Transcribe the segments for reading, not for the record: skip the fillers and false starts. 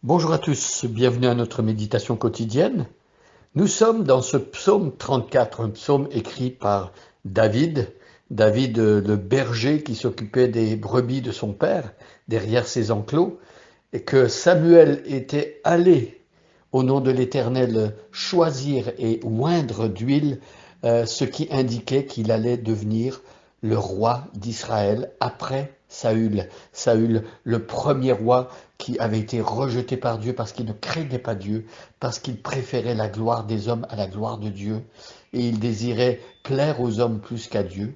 Bonjour à tous, bienvenue à notre méditation quotidienne. Nous sommes dans ce psaume 34, un psaume écrit par David, le berger qui s'occupait des brebis de son père derrière ses enclos, et que Samuel était allé au nom de l'Éternel choisir et oindre d'huile, ce qui indiquait qu'il allait devenir le roi d'Israël après Saül. Saül, le premier roi qui avait été rejeté par Dieu parce qu'il ne craignait pas Dieu, parce qu'il préférait la gloire des hommes à la gloire de Dieu, et il désirait plaire aux hommes plus qu'à Dieu.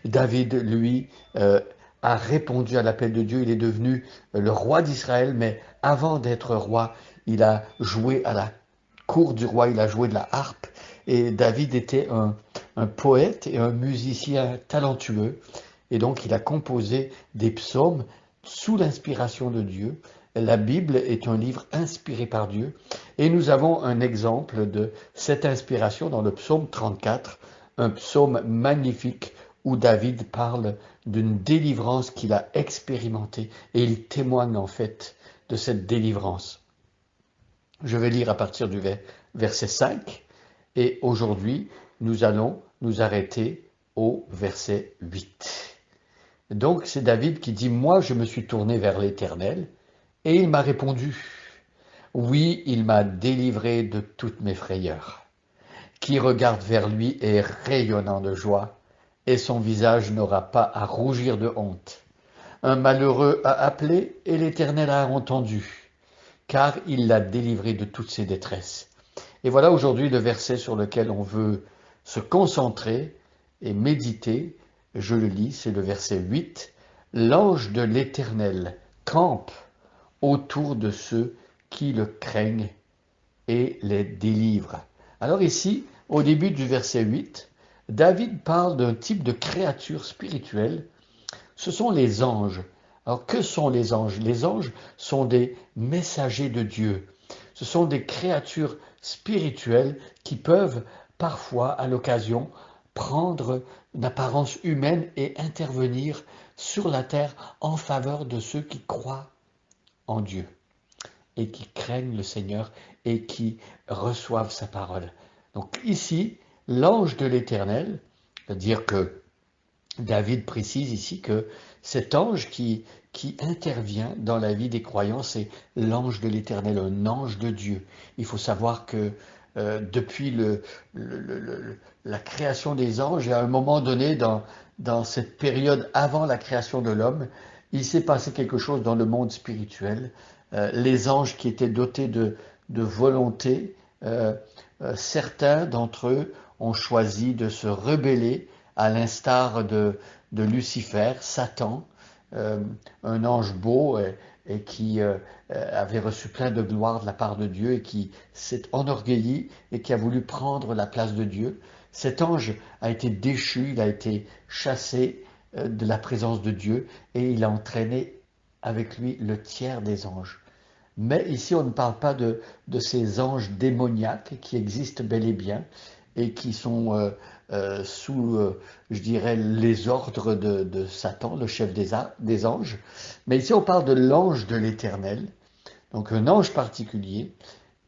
David, lui, a répondu à l'appel de Dieu, il est devenu le roi d'Israël, mais avant d'être roi, il a joué à la cour du roi, il a joué de la harpe, et David était un poète et un musicien talentueux, et donc il a composé des psaumes sous l'inspiration de Dieu. La Bible est un livre inspiré par Dieu, et nous avons un exemple de cette inspiration dans le psaume 34, un psaume magnifique où David parle d'une délivrance qu'il a expérimentée, et il témoigne en fait de cette délivrance. Je vais lire à partir du verset 5, et aujourd'hui nous allons nous arrêter au verset 8. Donc c'est David qui dit, moi je me suis tourné vers l'Éternel, et il m'a répondu. Oui, il m'a délivré de toutes mes frayeurs. Qui regarde vers lui est rayonnant de joie, et son visage n'aura pas à rougir de honte. Un malheureux a appelé, et l'Éternel a entendu, car il l'a délivré de toutes ses détresses. Et voilà aujourd'hui le verset sur lequel on veut se concentrer et méditer. Je le lis, c'est le verset 8. L'ange de l'Éternel campe autour de ceux qui le craignent et les délivre. Alors ici, au début du verset 8, David parle d'un type de créature spirituelle. Ce sont les anges. Alors que sont les anges? Les anges sont des messagers de Dieu. Ce sont des créatures spirituelles qui peuvent parfois, à l'occasion, prendre une apparence humaine et intervenir sur la terre en faveur de ceux qui croient en Dieu et qui craignent le Seigneur et qui reçoivent sa parole. Donc ici, l'ange de l'Éternel, c'est-à-dire que David précise ici que cet ange qui intervient dans la vie des croyants, c'est l'ange de l'Éternel, un ange de Dieu. Il faut savoir que depuis la création des anges, et à un moment donné, dans cette période avant la création de l'homme, il s'est passé quelque chose dans le monde spirituel. Les anges qui étaient dotés de volonté, certains d'entre eux ont choisi de se rebeller à l'instar de Lucifer, Satan, euh, un ange beau et qui avait reçu plein de gloire de la part de Dieu et qui s'est enorgueilli et qui a voulu prendre la place de Dieu. Cet ange a été déchu, il a été chassé de la présence de Dieu et il a entraîné avec lui le tiers des anges. Mais ici, on ne parle pas de ces anges démoniaques qui existent bel et bien et qui sont sous, je dirais, les ordres de Satan, le chef des anges. Mais ici, on parle de l'ange de l'Éternel, donc un ange particulier,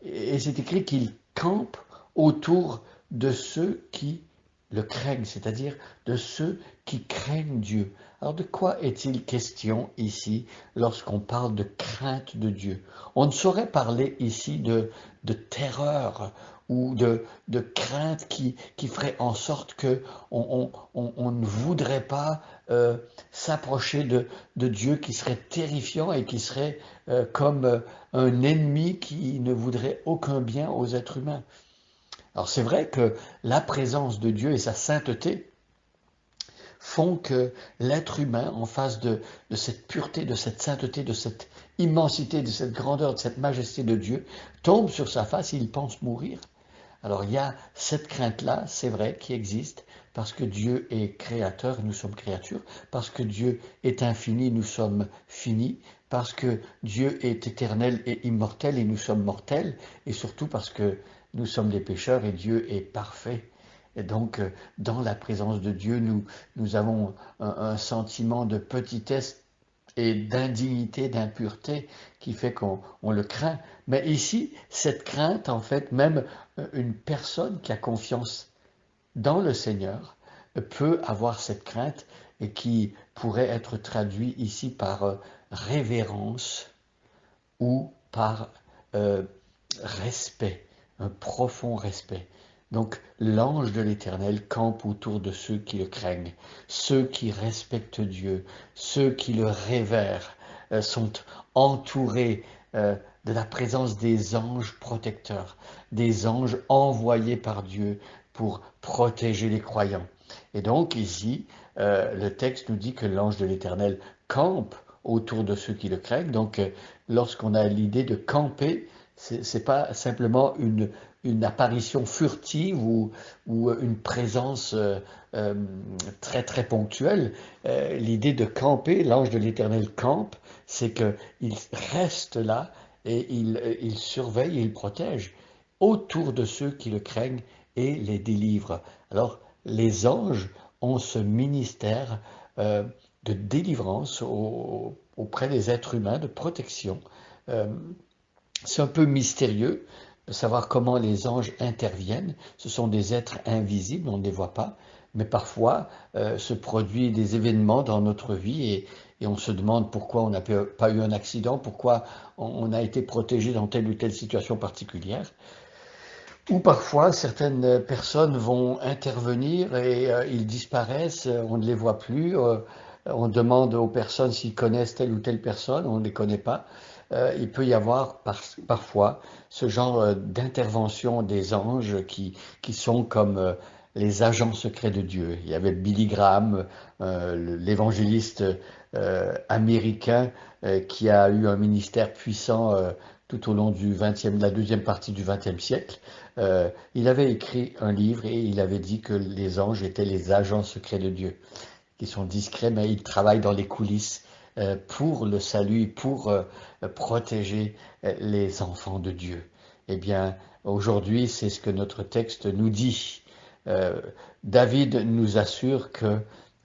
et c'est écrit qu'il campe autour de ceux qui le craignent, c'est-à-dire de ceux qui craignent Dieu. Alors de quoi est-il question ici lorsqu'on parle de crainte de Dieu? On ne saurait parler ici de terreur ou de crainte qui ferait en sorte que on ne voudrait pas s'approcher de Dieu, qui serait terrifiant et qui serait comme un ennemi qui ne voudrait aucun bien aux êtres humains. Alors c'est vrai que la présence de Dieu et sa sainteté font que l'être humain, en face de cette pureté, de cette sainteté, de cette immensité, de cette grandeur, de cette majesté de Dieu, tombe sur sa face et il pense mourir. Alors il y a cette crainte-là, c'est vrai, qui existe, parce que Dieu est créateur et nous sommes créatures, parce que Dieu est infini, nous sommes finis, parce que Dieu est éternel et immortel et nous sommes mortels, et surtout parce que nous sommes des pécheurs et Dieu est parfait. Et donc, dans la présence de Dieu, nous avons un sentiment de petitesse et d'indignité, d'impureté qui fait qu'on le craint. Mais ici, cette crainte, en fait, même une personne qui a confiance dans le Seigneur peut avoir cette crainte et qui pourrait être traduit ici par révérence ou par euh, respect, un profond respect. Donc l'ange de l'Éternel campe autour de ceux qui le craignent, ceux qui respectent Dieu, ceux qui le révèrent, sont entourés de la présence des anges protecteurs, des anges envoyés par Dieu pour protéger les croyants. Et donc ici, le texte nous dit que l'ange de l'Éternel campe autour de ceux qui le craignent. Donc lorsqu'on a l'idée de camper, c'est pas simplement une apparition furtive ou une présence euh, très très ponctuelle. L'idée de camper, l'ange de l'Éternel campe, c'est qu'il reste là et il surveille et il protège autour de ceux qui le craignent et les délivre. Alors, les anges ont ce ministère euh, de délivrance auprès des êtres humains, de protection. Euh, c'est un peu mystérieux de savoir comment les anges interviennent. Ce sont des êtres invisibles, on ne les voit pas, mais parfois se produisent des événements dans notre vie et on se demande pourquoi on n'a pas eu un accident, pourquoi on a été protégé dans telle ou telle situation particulière. Ou parfois, certaines personnes vont intervenir et ils disparaissent, on ne les voit plus. On demande aux personnes s'ils connaissent telle ou telle personne, on ne les connaît pas. Il peut y avoir parfois ce genre d'intervention des anges qui sont comme les agents secrets de Dieu. Il y avait Billy Graham, l'évangéliste américain, qui a eu un ministère puissant tout au long du 20e, de la deuxième partie du XXe siècle. Il avait écrit un livre et il avait dit que les anges étaient les agents secrets de Dieu, qui sont discrets, mais ils travaillent dans les coulisses pour le salut, pour protéger les enfants de Dieu. Eh bien, aujourd'hui, c'est ce que notre texte nous dit. Euh, David nous assure que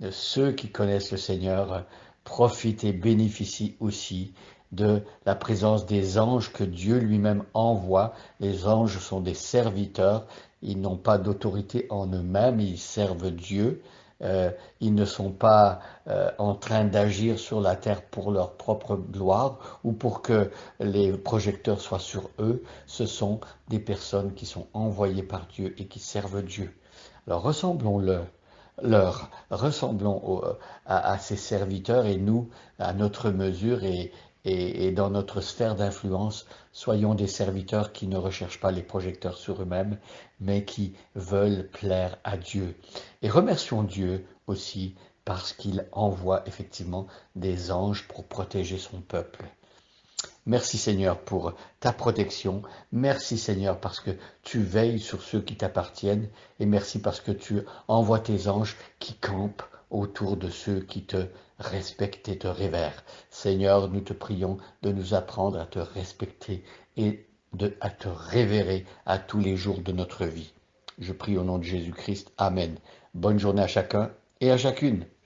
ceux qui connaissent le Seigneur profitent et bénéficient aussi de la présence des anges que Dieu lui-même envoie. Les anges sont des serviteurs, ils n'ont pas d'autorité en eux-mêmes, ils servent Dieu. Ils ne sont pas en train d'agir sur la terre pour leur propre gloire ou pour que les projecteurs soient sur eux. Ce sont des personnes qui sont envoyées par Dieu et qui servent Dieu. Alors ressemblons à ces serviteurs et nous, à notre mesure et dans notre sphère d'influence, soyons des serviteurs qui ne recherchent pas les projecteurs sur eux-mêmes, mais qui veulent plaire à Dieu. Et remercions Dieu aussi parce qu'il envoie effectivement des anges pour protéger son peuple. Merci Seigneur pour ta protection. Merci Seigneur parce que tu veilles sur ceux qui t'appartiennent. Et merci parce que tu envoies tes anges qui campent autour de ceux qui te respectent et te révèrent. Seigneur, nous te prions de nous apprendre à te respecter et à te révérer à tous les jours de notre vie. Je prie au nom de Jésus-Christ. Amen. Bonne journée à chacun et à chacune.